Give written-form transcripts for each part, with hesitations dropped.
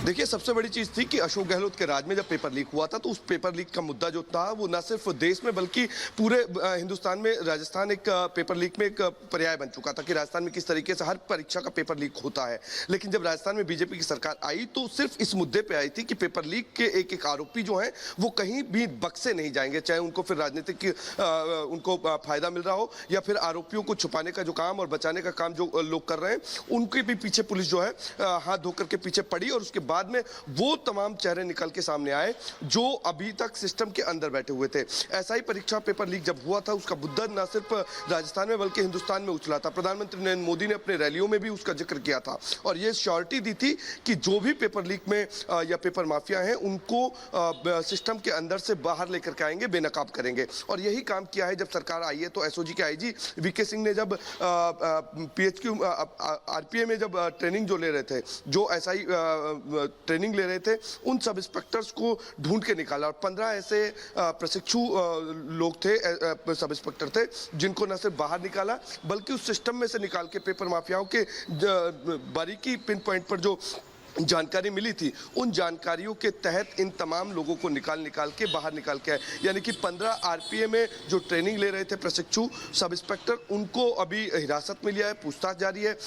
देखिए, सबसे बड़ी चीज थी कि अशोक गहलोत के राज में जब पेपर लीक हुआ था तो उस पेपर लीक का मुद्दा जो था वो न सिर्फ देश में बल्कि पूरे हिंदुस्तान में राजस्थान एक पेपर लीक में एक पर्याय बन चुका था कि राजस्थान में किस तरीके से हर परीक्षा का पेपर लीक होता है। लेकिन जब राजस्थान में बीजेपी की सरकार आई तो सिर्फ इस मुद्दे पर आई थी कि पेपर लीक के एक एक आरोपी जो है वो कहीं भी बक्से नहीं जाएंगे, चाहे उनको फिर राजनीतिक उनको फायदा मिल रहा हो या फिर आरोपियों को छुपाने का जो काम और बचाने का काम जो लोग कर रहे हैं उनके भी पीछे पुलिस जो है हाथ धोकर के पीछे पड़ी और उसके बाद में वो तमाम चेहरे निकल के सामने आए जो अभी तक सिस्टम के अंदर बैठे हुए थे। ऐसा ही परीक्षा पेपर लीक जब हुआ था उसका मुद्दा न सिर्फ राजस्थान में बल्कि हिंदुस्तान में उछला था। प्रधानमंत्री नरेंद्र मोदी ने अपने रैलियों में भी उसका जिक्र किया था और ये श्योरिटी दी थी कि जो भी पेपर लीक में या पेपर माफिया हैं उनको सिस्टम के अंदर से बाहर लेकर के आएंगे, बेनकाब करेंगे। और यही काम किया है जब सरकार आई है। तो एसओजी के आईजी वीके सिंह ने जब पीएचक्यू आरपीए में जब ट्रेनिंग जो ले रहे थे, जो एसआई ट्रेनिंग ले रहे थे, उन सब इंस्पेक्टर्स को ढूंढ के निकाला और 15 ऐसे प्रशिक्षु लोग थे, सब इंस्पेक्टर थे, जिनको न सिर्फ बाहर निकाला बल्कि उस सिस्टम में से निकाल के पेपर माफियाओं के बारीकी पिन पॉइंट पर जो जानकारी मिली थी उन जानकारियों के तहत इन तमाम लोगों को निकाल के बाहर निकाल के आए। यानी कि 15 आरपीए में जो ट्रेनिंग ले रहे थे प्रशिक्षु सब इंस्पेक्टर, उनको अभी हिरासत में लिया है, पूछताछ जारी है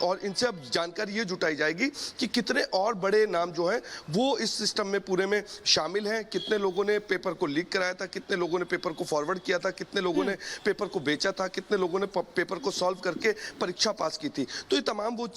और इनसे अब जानकारी ये जुटाई जाएगी कि कितने और बड़े नाम जो हैं वो इस सिस्टम में पूरे में शामिल हैं, कितने लोगों ने पेपर को लीक कराया था, कितने लोगों ने पेपर को फॉरवर्ड किया था, कितने लोगों ने पेपर को बेचा था, कितने लोगों ने पेपर को सॉल्व करके परीक्षा पास की थी। तो ये तमाम वो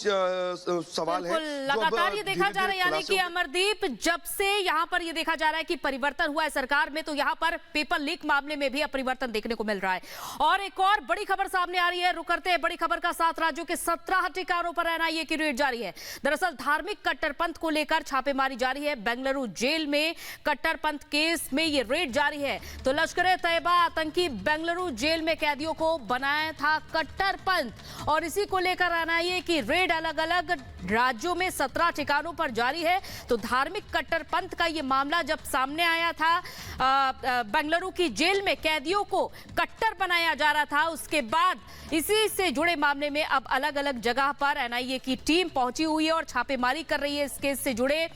सवाल है। ये देखा जा रहा है, यानी कि अमरदीप, जब से यहां पर ये देखा जा रहा है कि परिवर्तन हुआ है सरकार में, तो यहां पर पेपर लीक मामले में भी अब परिवर्तन देखने को मिल रहा है। और एक और बड़ी खबर सामने आ रही है, रुक करते हैं बड़ी खबर का। 7 राज्यों के 17 ठिकानों पर एनआईए की रेड जारी है। दरअसल धार्मिक कट्टरपंथ को लेकर छापेमारी जारी है। बेंगलुरु जेल में कट्टरपंथ केस में ये रेड जारी है। तो लश्कर-ए-तैयबा आतंकी बेंगलुरु जेल में कैदियों को बनाया था कट्टरपंथ और इसी को लेकर एनआईए की रेड अलग अलग राज्यों में 17 ठिकानों पर जारी है। तो धार्मिक कट्टरपंथ का ये मामला जब सामने आया था, बेंगलुरु की जेल में कैदियों को कट्टर बनाया जा रहा था, उसके बाद इसी से जुड़े मामले में अब अलग अलग जगह पर एनआईए की टीम पहुंची हुई है और छापेमारी कर रही है। इस केस से जुड़े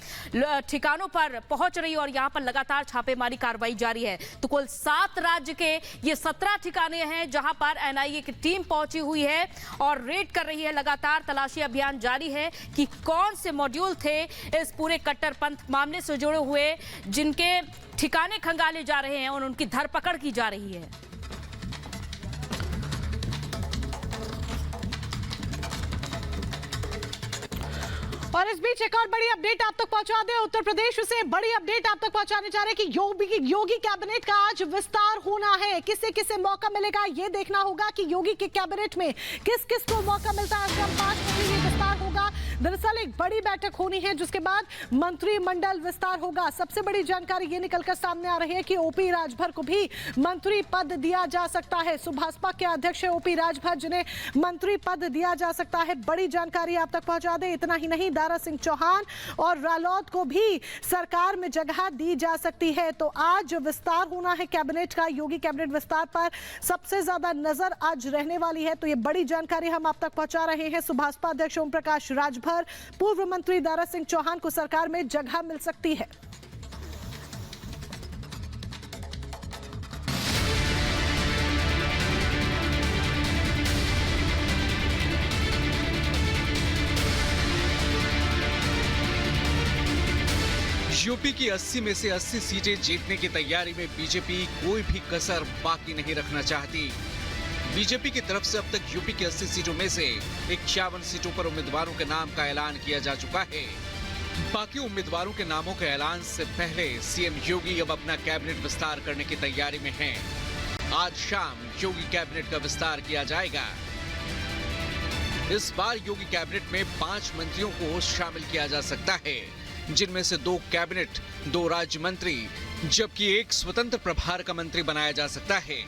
ठिकानों पर पहुंच रही है और यहां पर लगातार छापेमारी कार्रवाई जारी है। तो कुल 7 राज्य के ये 17 ठिकाने हैं जहां पर एनआईए की टीम पहुंची हुई है और रेड कर रही है। लगातार तलाशी अभियान जारी है कि कौन से मॉड्यूल थे इस पूरे कट्टरपंथ मामले से जुड़े हुए, जिनके ठिकाने खंगाले जा रहे हैं और उनकी धरपकड़ की जा रही है। और इस बीच एक और बड़ी अपडेट आप तक पहुंचा दें। उत्तर प्रदेश से बड़ी अपडेट आप तक पहुंचाने जा रहे हैं कि योगी कैबिनेट का आज विस्तार होना है। किसे किसे मौका मिलेगा ये देखना होगा कि योगी के कैबिनेट में किस किस को मौका मिलता है। अगले 5 बजे ये विस्तार होगा। दरअसल एक बड़ी बैठक होनी है जिसके बाद मंत्रिमंडल विस्तार होगा। सबसे बड़ी जानकारी ये निकलकर सामने आ रही है कि ओपी राजभर को भी मंत्री पद दिया जा सकता है। सुभाषपा के अध्यक्ष ओपी राजभर, जिन्हें मंत्री पद दिया जा सकता है। बड़ी जानकारी आप तक पहुंचा दे। इतना ही नहीं, दारा सिंह चौहान और रालोद को भी सरकार में जगह दी जा सकती है। तो आज विस्तार होना है कैबिनेट का। योगी कैबिनेट विस्तार पर सबसे ज्यादा नजर आज रहने वाली है। तो ये बड़ी जानकारी हम आप तक पहुंचा रहे हैं। सुभाषपा अध्यक्ष ओम प्रकाश राजभर, पूर्व मंत्री दारा सिंह चौहान को सरकार में जगह मिल सकती है। यूपी की 80 में से 80 सीटें जीतने की तैयारी में बीजेपी कोई भी कसर बाकी नहीं रखना चाहती। बीजेपी की तरफ से अब तक यूपी की 80 सीटों में से 51 सीटों पर उम्मीदवारों के नाम का ऐलान किया जा चुका है। बाकी उम्मीदवारों के नामों के ऐलान से पहले सीएम योगी अब अपना कैबिनेट विस्तार करने की तैयारी में हैं। आज शाम योगी कैबिनेट का विस्तार किया जाएगा। इस बार योगी कैबिनेट में 5 मंत्रियों को शामिल किया जा सकता है, जिनमें से 2 कैबिनेट, 2 राज्य मंत्री, जबकि 1 स्वतंत्र प्रभार का मंत्री बनाया जा सकता है।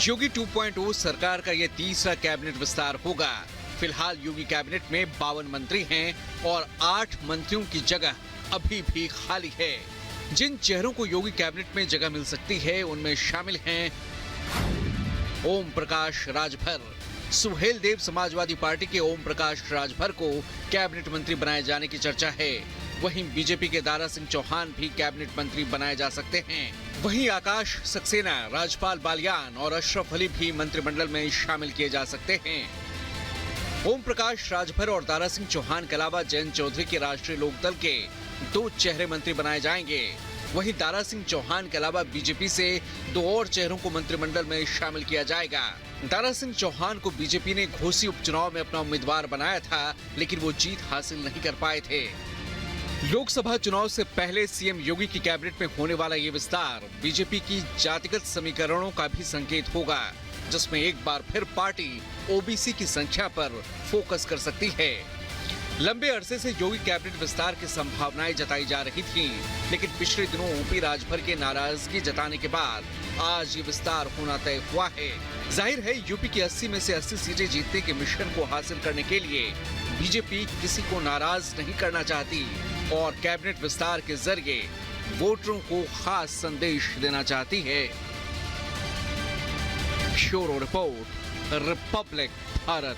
योगी 2.0 सरकार का यह तीसरा कैबिनेट विस्तार होगा। फिलहाल योगी कैबिनेट में 52 मंत्री हैं और 8 मंत्रियों की जगह अभी भी खाली है। जिन चेहरों को योगी कैबिनेट में जगह मिल सकती है उनमें शामिल हैं ओम प्रकाश राजभर। सुहेल देव समाजवादी पार्टी के ओम प्रकाश राजभर को कैबिनेट मंत्री बनाए जाने की चर्चा है। वहीं बीजेपी के दारा सिंह चौहान भी कैबिनेट मंत्री बनाए जा सकते हैं। वहीं आकाश सक्सेना, राजपाल बालियान और अशरफ अली भी मंत्रिमंडल में शामिल किए जा सकते हैं। ओम प्रकाश राजभर और दारा सिंह चौहान के अलावा जयंत चौधरी के राष्ट्रीय लोकदल के 2 चेहरे मंत्री बनाए जाएंगे। वहीं दारा सिंह चौहान के अलावा बीजेपी से 2 और चेहरों को मंत्रिमंडल में शामिल किया जाएगा। दारा सिंह चौहान को बीजेपी ने घोसी उपचुनाव में अपना उम्मीदवार बनाया था, लेकिन वो जीत हासिल नहीं कर पाए थे। लोकसभा चुनाव से पहले सीएम योगी की कैबिनेट में होने वाला ये विस्तार बीजेपी की जातिगत समीकरणों का भी संकेत होगा, जिसमें एक बार फिर पार्टी ओबीसी की संख्या पर फोकस कर सकती है। लंबे अरसे से योगी कैबिनेट विस्तार की संभावनाएं जताई जा रही थीं, लेकिन पिछले दिनों ओपी राजभर के नाराजगी जताने के बाद आज ये विस्तार होना तय हुआ है। जाहिर है यूपी की 80 में से 80 सीटें जीतने के मिशन को हासिल करने के लिए बीजेपी किसी को नाराज नहीं करना चाहती और कैबिनेट विस्तार के जरिए वोटरों को खास संदेश देना चाहती है। Bureau report, Republic Bharat.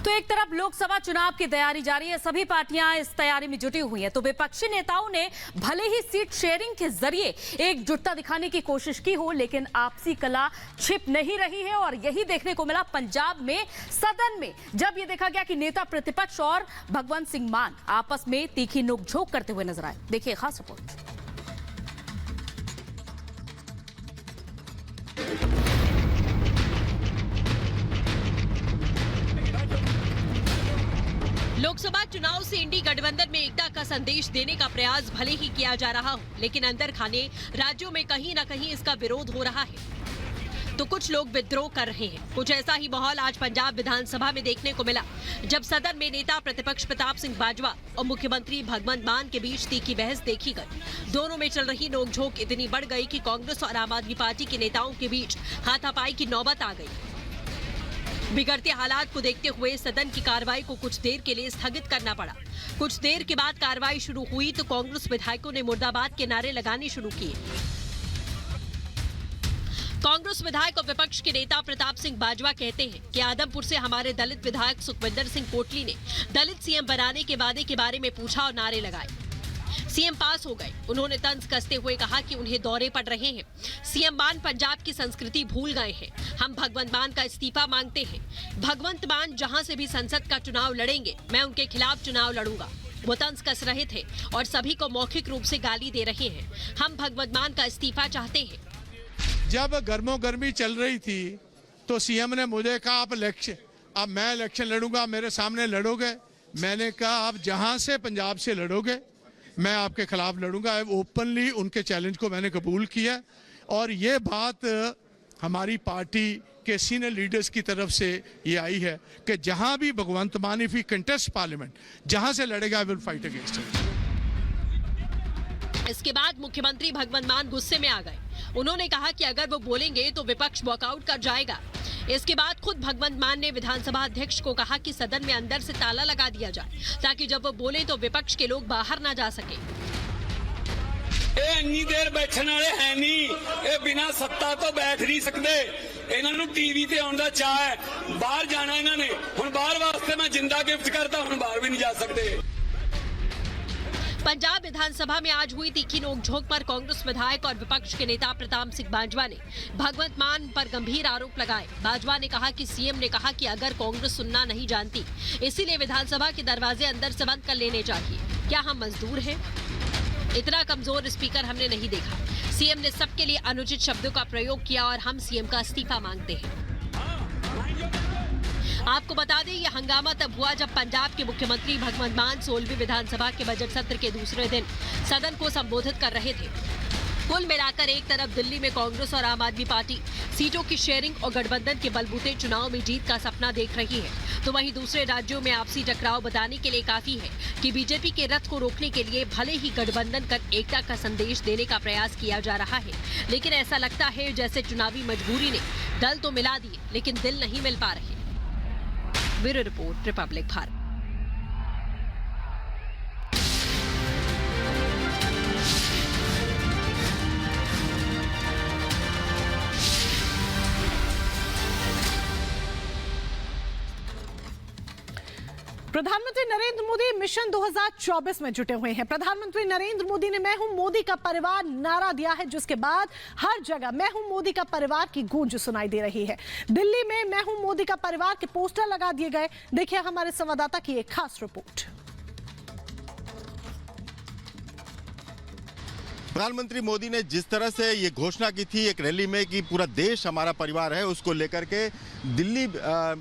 तो एक तरफ लोकसभा चुनाव की तैयारी जारी है, सभी पार्टियां इस तैयारी में जुटी हुई हैं, तो विपक्षी नेताओं ने भले ही सीट शेयरिंग के जरिए एकजुटता दिखाने की कोशिश की हो, लेकिन आपसी कला छिप नहीं रही है। और यही देखने को मिला पंजाब में सदन में, जब यह देखा गया कि नेता प्रतिपक्ष और भगवंत सिंह मान आपस में तीखी नोकझोंक करते हुए नजर आए। देखिए खास रिपोर्ट। लोकसभा चुनाव से इंडी गठबंधन में एकता का संदेश देने का प्रयास भले ही किया जा रहा हो, लेकिन अंदर खाने राज्यों में कहीं न कहीं इसका विरोध हो रहा है। तो कुछ लोग विद्रोह कर रहे हैं। कुछ ऐसा ही माहौल आज पंजाब विधानसभा में देखने को मिला, जब सदन में नेता प्रतिपक्ष प्रताप सिंह बाजवा और मुख्यमंत्री भगवंत मान के बीच तीखी बहस देखी गई। दोनों में चल रही नोकझोंक इतनी बढ़ गई कि कांग्रेस और आम आदमी पार्टी के नेताओं के बीच हाथापाई की नौबत आ गई। बिगड़ते हालात को देखते हुए सदन की कार्रवाई को कुछ देर के लिए स्थगित करना पड़ा। कुछ देर के बाद कार्रवाई शुरू हुई तो कांग्रेस विधायकों ने मुर्दाबाद के नारे लगाने शुरू किए। कांग्रेस विधायक और विपक्ष के नेता प्रताप सिंह बाजवा कहते हैं कि आदमपुर से हमारे दलित विधायक सुखविंदर सिंह कोटली ने दलित सीएम बनाने के वादे के बारे में पूछा और नारे लगाए। सीएम पास हो गए। उन्होंने तंज कसते हुए कहा कि उन्हें दौरे पड़ रहे हैं। सीएम मान पंजाब की संस्कृति भूल गए हैं। हम भगवंत मान का इस्तीफा मांगते हैं। भगवंत मान जहां से भी संसद का चुनाव लड़ेंगे, मैं उनके खिलाफ चुनाव लड़ूंगा। वो तंज कस रहे थे और सभी को मौखिक रूप से गाली दे रहे हैं। हम भगवंत मान का इस्तीफा चाहते हैं। जब गर्मी चल रही थी तो सीएम ने मुझे कहा अब मैं इलेक्शन लड़ूंगा, मेरे सामने लड़ोगे? मैंने कहा आप जहां से पंजाब से लड़ोगे मैं आपके खिलाफ लड़ूंगा। ओपनली उनके चैलेंज को मैंने कबूल किया और ये बात हमारी पार्टी के सीनियर लीडर्स की तरफ से ये आई है कि जहां भी भगवंत मान इफ ही कंटेस्ट पार्लियामेंट, जहां से लड़ेगा I will fight against him. इसके बाद मुख्यमंत्री भगवंत मान गुस्से में आ गए। उन्होंने कहा कि अगर वो बोलेंगे तो विपक्ष वॉकआउट कर जाएगा। इसके बाद खुद भगवंत मान ने विधानसभा अध्यक्ष को कहा कि सदन में अंदर से ताला लगा दिया जाए, ताकि जब वो बोले तो विपक्ष के लोग बाहर ना जा सके। इन्नी देर बैठने वाले है नहीं, ये बिना सत्ता तो बैठ नहीं सकते। इन्होंने टीवी ते आने का चाह है, बाहर जाना इन्होंने। हुण बाहर वास्ते मैं जिंदा गिफ्ट करता, हुण बाहर भी नहीं जा सकते। पंजाब विधानसभा में आज हुई तीखी नोकझोंक पर कांग्रेस विधायक और विपक्ष के नेता प्रताप सिंह बाजवा ने भगवंत मान पर गंभीर आरोप लगाए। बाजवा ने कहा कि सीएम ने कहा कि अगर कांग्रेस सुनना नहीं जानती, इसीलिए विधानसभा के दरवाजे अंदर से बंद कर लेने चाहिए। क्या हम मजदूर हैं? इतना कमजोर स्पीकर हमने नहीं देखा। सीएम ने सबके लिए अनुचित शब्दों का प्रयोग किया और हम सीएम का इस्तीफा मांगते हैं। आपको बता दें, यह हंगामा तब हुआ जब पंजाब के मुख्यमंत्री भगवंत मान 16वीं विधानसभा के बजट सत्र के दूसरे दिन सदन को संबोधित कर रहे थे। कुल मिलाकर एक तरफ दिल्ली में कांग्रेस और आम आदमी पार्टी सीटों की शेयरिंग और गठबंधन के बलबूते चुनाव में जीत का सपना देख रही है, तो वहीं दूसरे राज्यों में आपसी टकराव बताने के लिए काफी है कि बीजेपी के रथ को रोकने के लिए भले ही गठबंधन कर एकता का संदेश देने का प्रयास किया जा रहा है, लेकिन ऐसा लगता है जैसे चुनावी मजबूरी ने दल तो मिला दिए, लेकिन दिल नहीं मिल पा रहे। Bureau report, Republic Bharat. प्रधानमंत्री नरेंद्र मोदी मिशन 2024 में जुटे हुए हैं। प्रधानमंत्री नरेंद्र मोदी ने मैं हूं मोदी का परिवार नारा दिया है, जिसके बाद हर जगह मैं हूं मोदी का परिवार की गूंज सुनाई दे रही है। दिल्ली में मैं हूं मोदी का परिवार के पोस्टर लगा दिए गए। देखिए हमारे संवाददाता की एक खास रिपोर्ट। प्रधानमंत्री मोदी ने जिस तरह से ये घोषणा की थी एक रैली में कि पूरा देश हमारा परिवार है, उसको लेकर के दिल्ली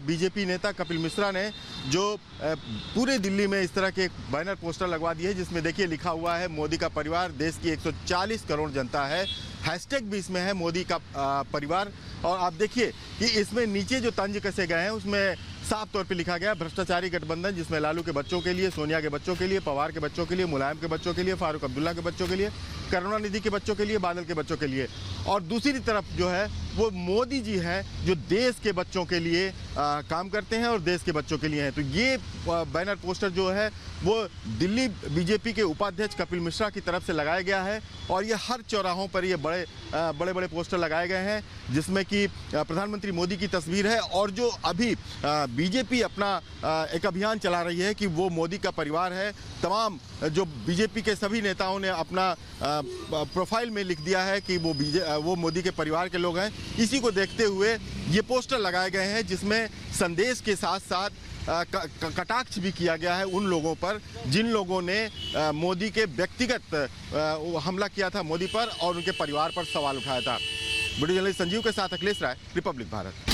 बीजेपी नेता कपिल मिश्रा ने जो पूरे दिल्ली में इस तरह के एक बैनर पोस्टर लगवा दिए, जिसमें देखिए लिखा हुआ है मोदी का परिवार, देश की 140 करोड़ जनता है। हैशटैग भी इसमें है मोदी का परिवार। और आप देखिए कि इसमें नीचे जो तंज कसे गए हैं उसमें साफ तौर पे लिखा गया भ्रष्टाचारी गठबंधन, जिसमें लालू के बच्चों के लिए, सोनिया के बच्चों के लिए, पवार के बच्चों के लिए, मुलायम के बच्चों के लिए, फारूक अब्दुल्ला के बच्चों के लिए, करुणानिधि के बच्चों के लिए, बादल के बच्चों के लिए। और दूसरी तरफ जो है वो मोदी जी हैं जो देश के बच्चों के लिए काम करते हैं और देश के बच्चों के लिए हैं। तो ये बैनर पोस्टर जो है वो दिल्ली बीजेपी के उपाध्यक्ष कपिल मिश्रा की तरफ से लगाया गया है। और ये हर चौराहों पर ये बड़े बड़े पोस्टर लगाए गए हैं, जिसमें कि प्रधानमंत्री मोदी की तस्वीर है। और जो अभी बीजेपी अपना एक अभियान चला रही है कि वो मोदी का परिवार है, तमाम जो बीजेपी के सभी नेताओं ने अपना प्रोफाइल में लिख दिया है कि वो मोदी के परिवार के लोग हैं। इसी को देखते हुए ये पोस्टर लगाए गए हैं, जिसमें संदेश के साथ साथ कटाक्ष भी किया गया है उन लोगों पर जिन लोगों ने मोदी के व्यक्तिगत हमला किया था मोदी पर और उनके परिवार पर सवाल उठाया था। वीडियो जर्नलिस्ट संजीव के साथ अखिलेश राय, रिपब्लिक भारत।